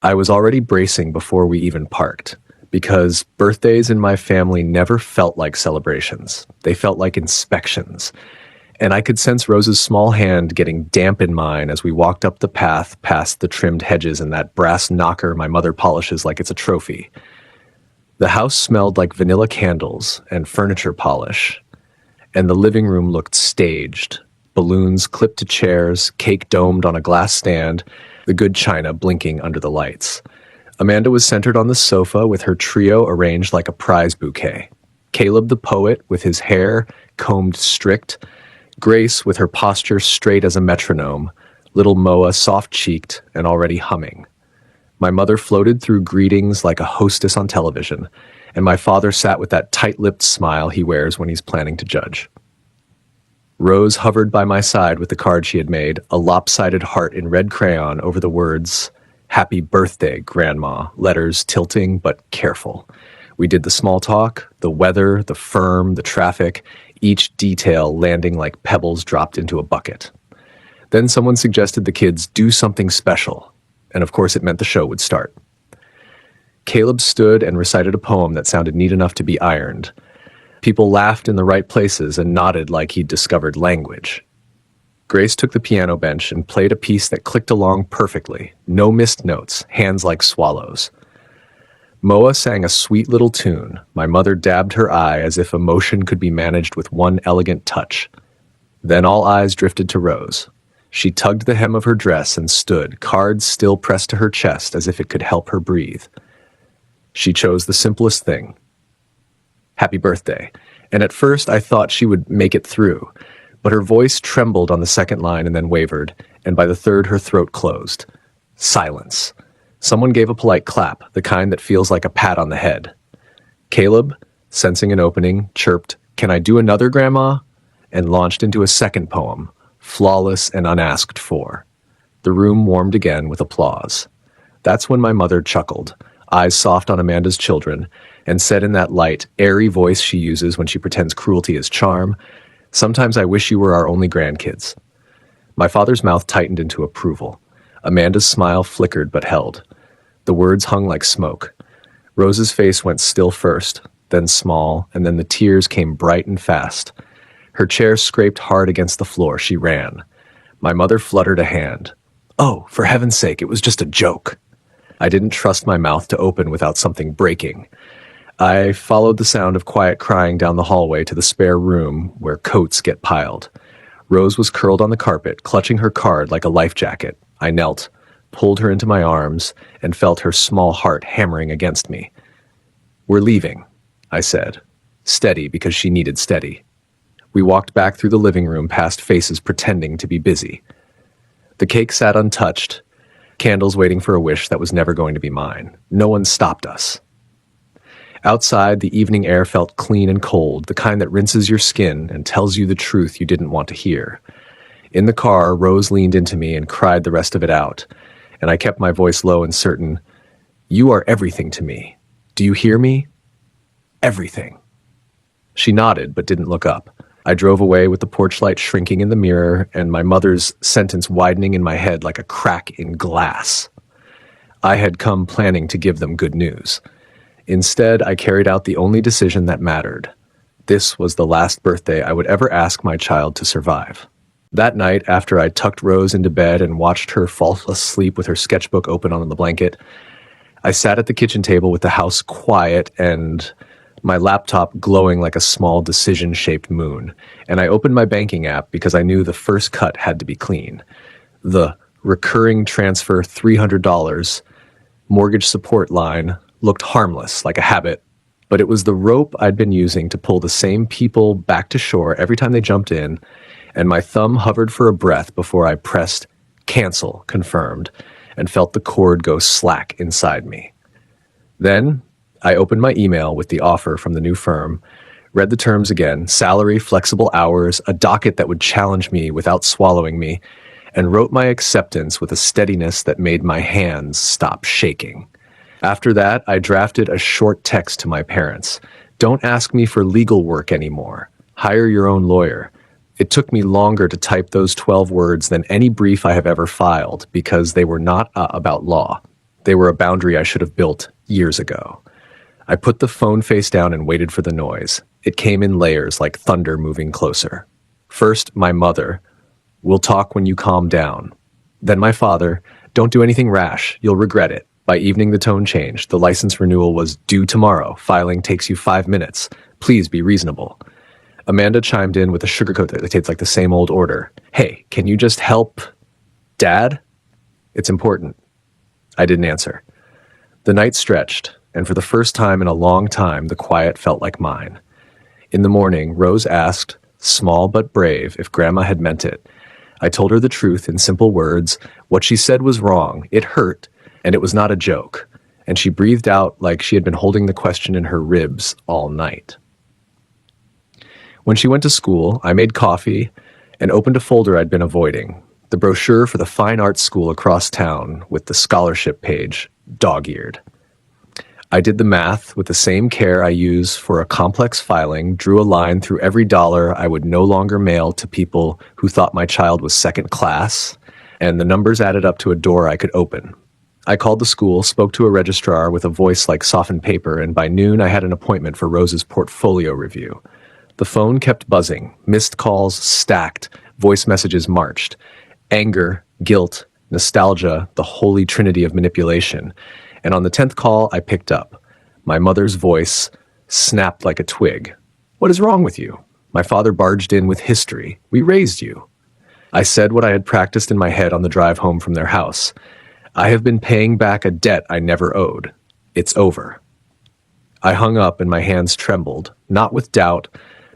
I was already bracing before we even parked, because birthdays in my family never felt like celebrations. They felt like inspections. And I could sense Rose's small hand getting damp in mine as we walked up the path past the trimmed hedges and that brass knocker my mother polishes like it's a trophy. The house smelled like vanilla candles and furniture polish, and the living room looked staged. Balloons clipped to chairs, cake domed on a glass stand, the good china blinking under the lights. Amanda was centered on the sofa with her trio arranged like a prize bouquet. Caleb the poet with his hair combed strict, Grace with her posture straight as a metronome, little Moa soft-cheeked and already humming. My mother floated through greetings like a hostess on television, and my father sat with that tight-lipped smile he wears when he's planning to judge. Rose hovered by my side with the card she had made, a lopsided heart in red crayon over the words, "Happy birthday, Grandma," letters tilting but careful. We did the small talk, the weather, the firm, the traffic, each detail landing like pebbles dropped into a bucket. Then someone suggested the kids do something special, and of course it meant the show would start. Caleb stood and recited a poem that sounded neat enough to be ironed. People laughed in the right places and nodded like he'd discovered language. Grace took the piano bench and played a piece that clicked along perfectly, no missed notes, hands like swallows. Moa sang a sweet little tune. My mother dabbed her eye as if emotion could be managed with one elegant touch. Then all eyes drifted to Rose. She tugged the hem of her dress and stood, cards still pressed to her chest as if it could help her breathe. She chose the simplest thing. Happy birthday. And at first I thought she would make it through, but her voice trembled on the second line and then wavered, and by the third her throat closed. Silence. Someone gave a polite clap, the kind that feels like a pat on the head. Caleb, sensing an opening, chirped, "Can I do another, Grandma?" and launched into a second poem, flawless and unasked for. The room warmed again with applause. That's when my mother chuckled, eyes soft on Amanda's children, and said in that light, airy voice she uses when she pretends cruelty is charm, "Sometimes I wish you were our only grandkids." My father's mouth tightened into approval. Amanda's smile flickered but held. The words hung like smoke. Rose's face went still first, then small, and then the tears came bright and fast. Her chair scraped hard against the floor. She ran. My mother fluttered a hand. "Oh, for heaven's sake, it was just a joke." I didn't trust my mouth to open without something breaking. I followed the sound of quiet crying down the hallway to the spare room where coats get piled. Rose was curled on the carpet, clutching her card like a life jacket. I knelt, pulled her into my arms, and felt her small heart hammering against me. "We're leaving," I said, steady because she needed steady. We walked back through the living room past faces pretending to be busy. The cake sat untouched, candles waiting for a wish that was never going to be mine. No one stopped us. Outside, the evening air felt clean and cold, the kind that rinses your skin and tells you the truth you didn't want to hear. In the car, Rose leaned into me and cried the rest of it out, and I kept my voice low and certain. "You are everything to me. Do you hear me? Everything." She nodded but didn't look up. I drove away with the porch light shrinking in the mirror and my mother's sentence widening in my head like a crack in glass. I had come planning to give them good news. Instead, I carried out the only decision that mattered. This was the last birthday I would ever ask my child to survive. That night, after I tucked Rose into bed and watched her fall asleep with her sketchbook open on the blanket, I sat at the kitchen table with the house quiet and my laptop glowing like a small decision-shaped moon, and I opened my banking app because I knew the first cut had to be clean. The recurring transfer $300 mortgage support line looked harmless, like a habit, but it was the rope I'd been using to pull the same people back to shore every time they jumped in, and my thumb hovered for a breath before I pressed cancel, confirmed, and felt the cord go slack inside me. Then I opened my email with the offer from the new firm, read the terms again, salary, flexible hours, a docket that would challenge me without swallowing me, and wrote my acceptance with a steadiness that made my hands stop shaking. After that, I drafted a short text to my parents. "Don't ask me for legal work anymore. Hire your own lawyer." It took me longer to type those 12 words than any brief I have ever filed because they were not about law. They were a boundary I should have built years ago. I put the phone face down and waited for the noise. It came in layers like thunder moving closer. First, my mother, "We'll talk when you calm down." Then my father, "Don't do anything rash. You'll regret it." By evening, the tone changed. The license renewal was due tomorrow. Filing takes you 5 minutes. Please be reasonable. Amanda chimed in with a sugarcoat that tastes like the same old order. "Hey, can you just help, Dad? It's important." I didn't answer. The night stretched, and for the first time in a long time, the quiet felt like mine. In the morning, Rose asked, small but brave, if Grandma had meant it. I told her the truth in simple words. What she said was wrong. It hurt, and it was not a joke. And she breathed out like she had been holding the question in her ribs all night. When she went to school, I made coffee and opened a folder I'd been avoiding. The brochure for the fine arts school across town with the scholarship page, dog-eared. I did the math with the same care I use for a complex filing, drew a line through every dollar I would no longer mail to people who thought my child was second class, and the numbers added up to a door I could open. I called the school, spoke to a registrar with a voice like softened paper, and by noon I had an appointment for Rose's portfolio review. The phone kept buzzing, missed calls stacked, voice messages marched. Anger, guilt, nostalgia, the holy trinity of manipulation. And on the 10th call, I picked up. My mother's voice snapped like a twig. "What is wrong with you? My father barged in with history. We raised you." I said what I had practiced in my head on the drive home from their house. "I have been paying back a debt I never owed. It's over." I hung up and my hands trembled, not with doubt,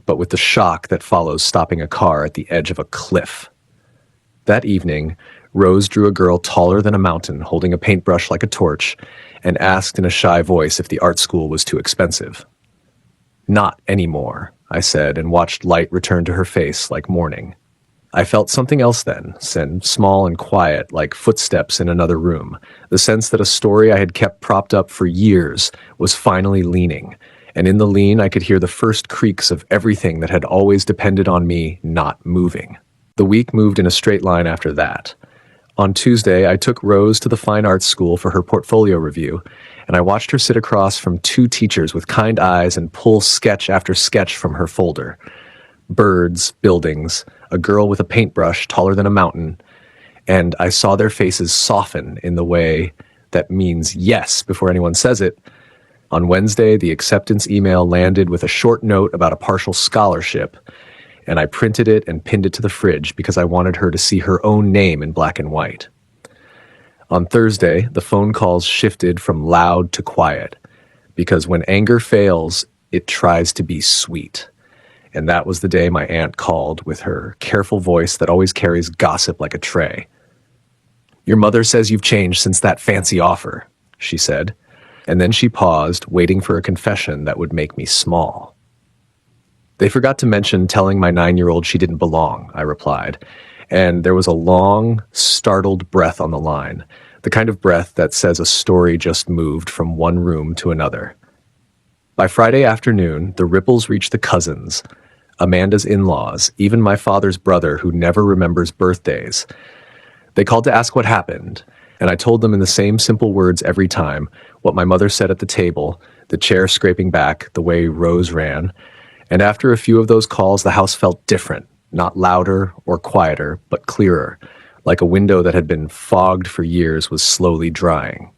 but with the shock that follows stopping a car at the edge of a cliff. That evening, Rose drew a girl taller than a mountain, holding a paintbrush like a torch, and asked in a shy voice if the art school was too expensive. "Not anymore," I said, and watched light return to her face like morning. I felt something else then, small and quiet, like footsteps in another room, the sense that a story I had kept propped up for years was finally leaning, and in the lean I could hear the first creaks of everything that had always depended on me not moving. The week moved in a straight line after that. On Tuesday, I took Rose to the fine arts school for her portfolio review, and I watched her sit across from 2 teachers with kind eyes and pull sketch after sketch from her folder. Birds, buildings, a girl with a paintbrush taller than a mountain, and I saw their faces soften in the way that means yes before anyone says it. On Wednesday, the acceptance email landed with a short note about a partial scholarship, and I printed it and pinned it to the fridge because I wanted her to see her own name in black and white. On Thursday, the phone calls shifted from loud to quiet, because when anger fails, it tries to be sweet. And that was the day my aunt called with her careful voice that always carries gossip like a tray. "Your mother says you've changed since that fancy offer," she said. And then she paused, waiting for a confession that would make me small. "They forgot to mention telling my 9-year-old she didn't belong," I replied. And there was a long, startled breath on the line, the kind of breath that says a story just moved from one room to another. By Friday afternoon, the ripples reached the cousins, Amanda's in-laws, even my father's brother who never remembers birthdays. They called to ask what happened, and I told them in the same simple words every time, what my mother said at the table, the chair scraping back, the way Rose ran. And after a few of those calls, the house felt different, not louder or quieter, but clearer, like a window that had been fogged for years was slowly drying.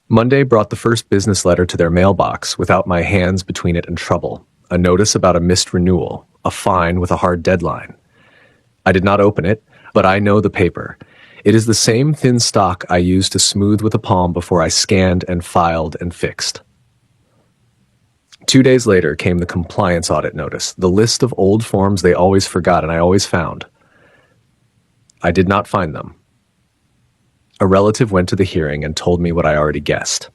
Monday brought the first business letter to their mailbox without my hands between it and trouble, a notice about a missed renewal, a fine with a hard deadline. I did not open it, but I know the paper. It is the same thin stock I used to smooth with a palm before I scanned and filed and fixed. 2 days later came the compliance audit notice, the list of old forms they always forgot and I always found. I did not find them. A relative went to the hearing and told me what I already guessed.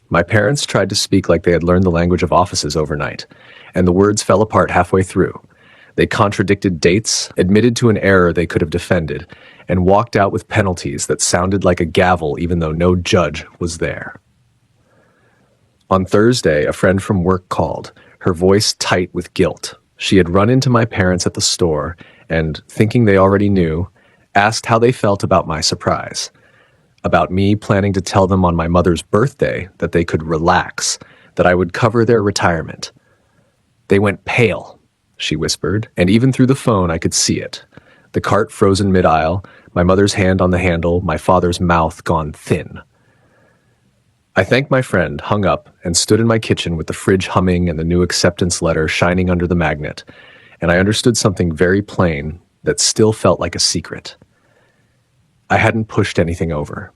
My parents tried to speak like they had learned the language of offices overnight, and the words fell apart halfway through. They contradicted dates, admitted to an error they could have defended, and walked out with penalties that sounded like a gavel even though no judge was there. On Thursday, a friend from work called, her voice tight with guilt. She had run into my parents at the store and, thinking they already knew, asked how they felt about my surprise. about me planning to tell them on my mother's birthday that they could relax, that I would cover their retirement. They went pale, she whispered, and even through the phone I could see it. The cart frozen mid-aisle, my mother's hand on the handle, my father's mouth gone thin. I thanked my friend, hung up, and stood in my kitchen with the fridge humming and the new acceptance letter shining under the magnet, and I understood something very plain that still felt like a secret. I hadn't pushed anything over.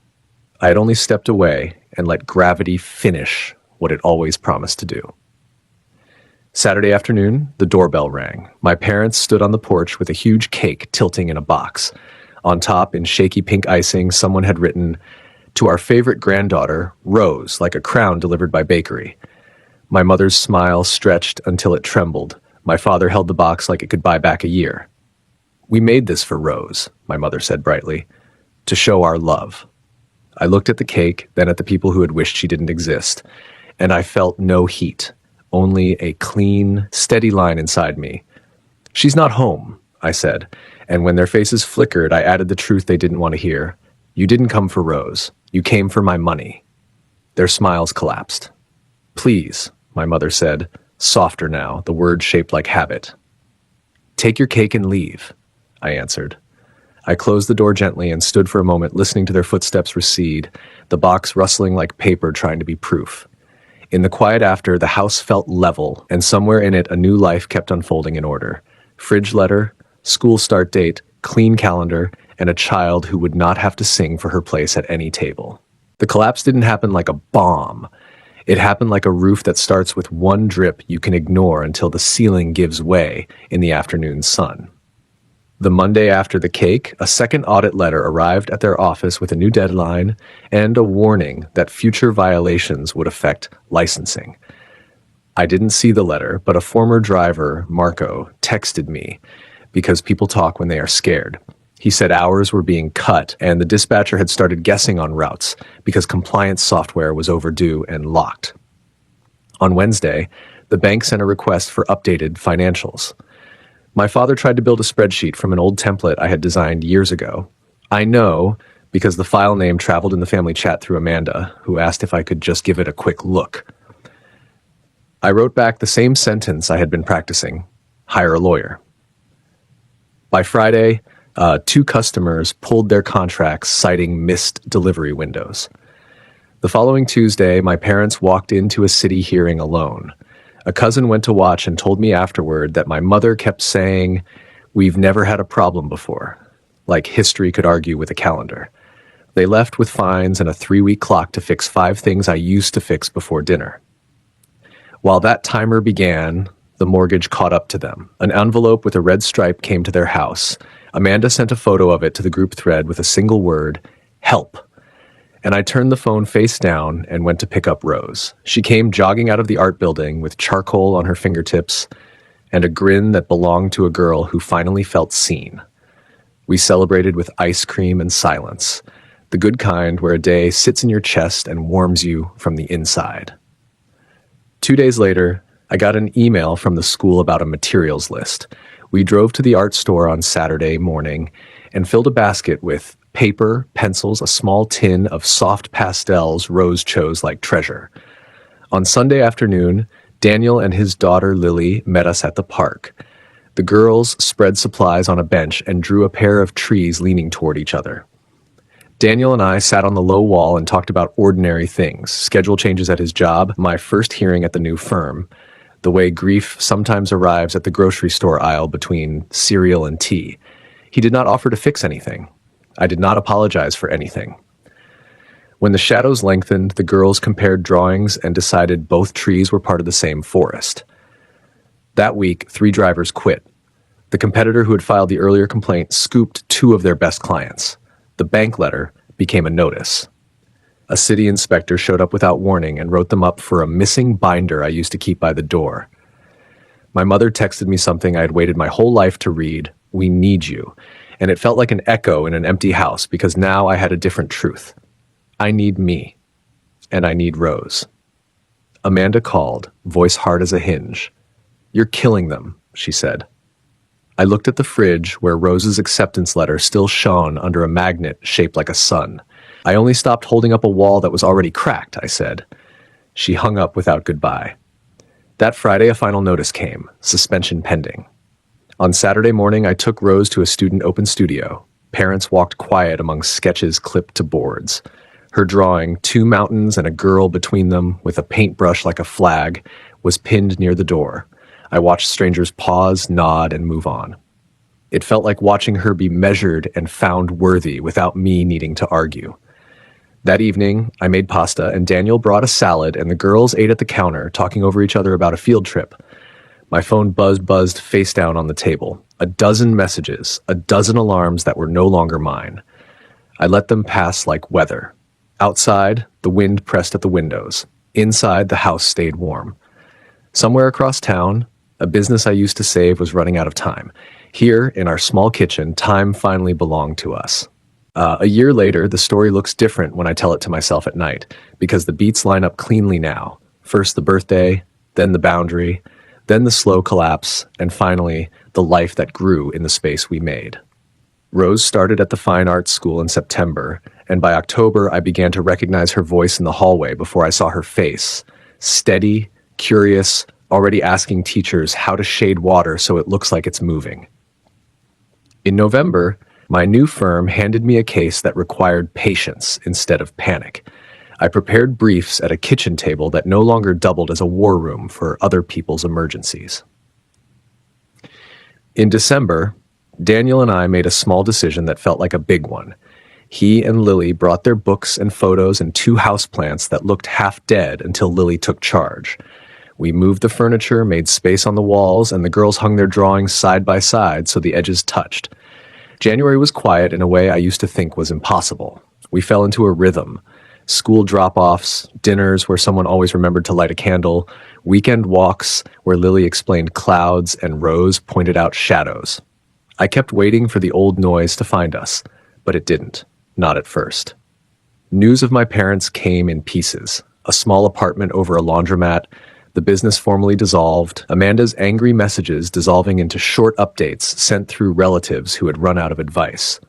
I had only stepped away and let gravity finish what it always promised to do. Saturday afternoon, the doorbell rang. My parents stood on the porch with a huge cake tilting in a box. On top, in shaky pink icing, someone had written, "To our favorite granddaughter, Rose, like a crown delivered by bakery." My mother's smile stretched until it trembled. My father held the box like it could buy back a year. "We made this for Rose," my mother said brightly, "to show our love." I looked at the cake, then at the people who had wished she didn't exist, and I felt no heat, only a clean, steady line inside me. "She's not home," I said, and when their faces flickered, I added the truth they didn't want to hear. "You didn't come for Rose. You came for my money." Their smiles collapsed. "Please," my mother said, softer now, the word shaped like habit. "Take your cake and leave," I answered. I closed the door gently and stood for a moment listening to their footsteps recede, the box rustling like paper trying to be proof. In the quiet after, the house felt level, and somewhere in it a new life kept unfolding in order. Fridge letter, school start date, clean calendar, and a child who would not have to sing for her place at any table. The collapse didn't happen like a bomb. It happened like a roof that starts with one drip you can ignore until the ceiling gives way in the afternoon sun. The Monday after the cake, a second audit letter arrived at their office with a new deadline and a warning that future violations would affect licensing. I didn't see the letter, but a former driver, Marco, texted me because people talk when they are scared. He said hours were being cut and the dispatcher had started guessing on routes because compliance software was overdue and locked. On Wednesday, the bank sent a request for updated financials. My father tried to build a spreadsheet from an old template I had designed years ago. I know because the file name traveled in the family chat through Amanda, who asked if I could just give it a quick look. I wrote back the same sentence I had been practicing: hire a lawyer. By Friday, 2 customers pulled their contracts citing missed delivery windows. The following Tuesday, my parents walked into a city hearing alone. A cousin went to watch and told me afterward that my mother kept saying, "We've never had a problem before," like history could argue with a calendar. They left with fines and a 3-week clock to fix 5 things I used to fix before dinner. While that timer began, the mortgage caught up to them. An envelope with a red stripe came to their house. Amanda sent a photo of it to the group thread with a single word: help. And I turned the phone face down and went to pick up Rose. She came jogging out of the art building with charcoal on her fingertips and a grin that belonged to a girl who finally felt seen. We celebrated with ice cream and silence, the good kind where a day sits in your chest and warms you from the inside. 2 days later, I got an email from the school about a materials list. We drove to the art store on Saturday morning and filled a basket with paper, pencils, a small tin of soft pastels Rose chose like treasure. On Sunday afternoon, Daniel and his daughter Lily met us at the park. The girls spread supplies on a bench and drew a pair of trees leaning toward each other. Daniel and I sat on the low wall and talked about ordinary things: schedule changes at his job, my first hearing at the new firm, the way grief sometimes arrives at the grocery store aisle between cereal and tea. He did not offer to fix anything. I did not apologize for anything. When the shadows lengthened, the girls compared drawings and decided both trees were part of the same forest. That week, 3 drivers quit. The competitor who had filed the earlier complaint scooped 2 of their best clients. The bank letter became a notice. A city inspector showed up without warning and wrote them up for a missing binder I used to keep by the door. My mother texted me something I had waited my whole life to read: "We need you." And it felt like an echo in an empty house because now I had a different truth. I need me, and I need Rose. Amanda called, voice hard as a hinge. "You're killing them," she said. I looked at the fridge where Rose's acceptance letter still shone under a magnet shaped like a sun. I only stopped holding up a wall that was already cracked, I said. She hung up without goodbye. That Friday, a final notice came, suspension pending. On Saturday morning, I took Rose to a student open studio. Parents walked quiet among sketches clipped to boards. Her drawing, two mountains and a girl between them, with a paintbrush like a flag, was pinned near the door. I watched strangers pause, nod, and move on. It felt like watching her be measured and found worthy without me needing to argue. That evening, I made pasta, and Daniel brought a salad, and the girls ate at the counter, talking over each other about a field trip. My phone buzzed face down on the table. A dozen messages, a dozen alarms that were no longer mine. I let them pass like weather. Outside, the wind pressed at the windows. Inside, the house stayed warm. Somewhere across town, a business I used to save was running out of time. Here, in our small kitchen, time finally belonged to us. A year later, the story looks different when I tell it to myself at night, because the beats line up cleanly now. First the birthday, then the boundary, then the slow collapse, and finally, the life that grew in the space we made. Rose started at the fine arts school in September, and by October I began to recognize her voice in the hallway before I saw her face. Steady, curious, already asking teachers how to shade water so it looks like it's moving. In November, my new firm handed me a case that required patience instead of panic. I prepared briefs at a kitchen table that no longer doubled as a war room for other people's emergencies. In December, Daniel and I made a small decision that felt like a big one. He and Lily brought their books and photos and two houseplants that looked half dead until Lily took charge. We moved the furniture, made space on the walls, and the girls hung their drawings side by side so the edges touched. January was quiet in a way I used to think was impossible. We fell into a rhythm. School drop-offs, dinners where someone always remembered to light a candle, weekend walks where Lily explained clouds and Rose pointed out shadows. I kept waiting for the old noise to find us, but it didn't, not at first. News of my parents came in pieces. A small apartment over a laundromat, the business formally dissolved, Amanda's angry messages dissolving into short updates sent through relatives who had run out of advice.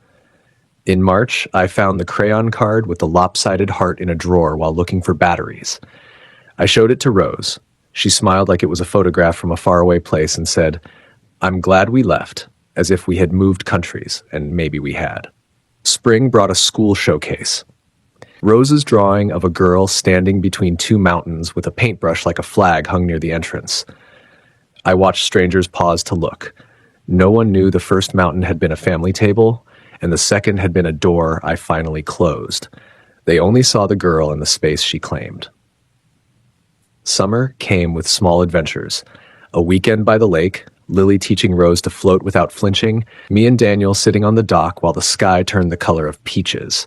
In March, I found the crayon card with the lopsided heart in a drawer while looking for batteries. I showed it to Rose. She smiled like it was a photograph from a faraway place and said, "I'm glad we left," as if we had moved countries, and maybe we had. Spring brought a school showcase. Rose's drawing of a girl standing between two mountains with a paintbrush like a flag hung near the entrance. I watched strangers pause to look. No one knew the first mountain had been a family table, and the second had been a door I finally closed. They only saw the girl in the space she claimed. Summer came with small adventures. A weekend by the lake, Lily teaching Rose to float without flinching, me and Daniel sitting on the dock while the sky turned the color of peaches.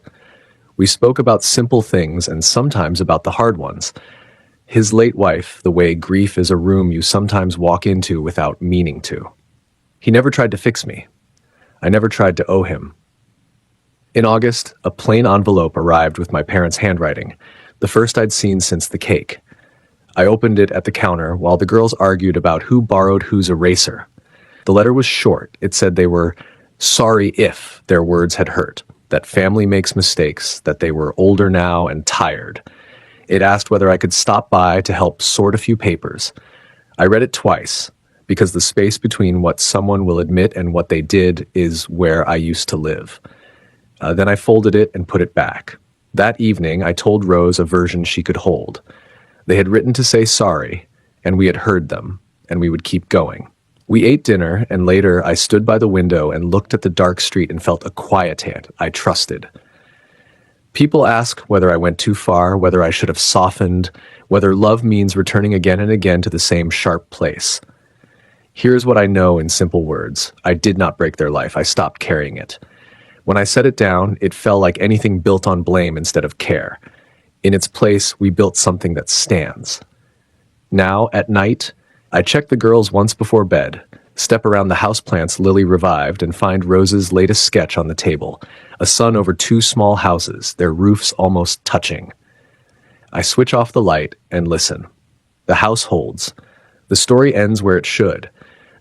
We spoke about simple things and sometimes about the hard ones. His late wife, the way grief is a room you sometimes walk into without meaning to. He never tried to fix me. I never tried to owe him. In August, a plain envelope arrived with my parents' handwriting, the first I'd seen since the cake. I opened it at the counter while the girls argued about who borrowed whose eraser. The letter was short. It said they were sorry if their words had hurt, that family makes mistakes, that they were older now and tired. It asked whether I could stop by to help sort a few papers. I read it twice, because the space between what someone will admit and what they did is where I used to live. Then I folded it and put it back. That evening, I told Rose a version she could hold. They had written to say sorry, and we had heard them, and we would keep going. We ate dinner, and later I stood by the window and looked at the dark street and felt a quiet hand I trusted. People ask whether I went too far, whether I should have softened, whether love means returning again and again to the same sharp place. Here's what I know in simple words. I did not break their life. I stopped carrying it. When I set it down, it felt like anything built on blame instead of care. In its place, we built something that stands. Now, at night, I check the girls once before bed, step around the houseplants Lily revived, and find Rose's latest sketch on the table, a sun over two small houses, their roofs almost touching. I switch off the light and listen. The house holds. The story ends where it should,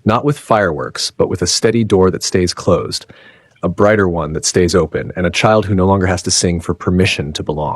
not with fireworks, but with a steady door that stays closed. a brighter one that stays open, and a child who no longer has to sing for permission to belong.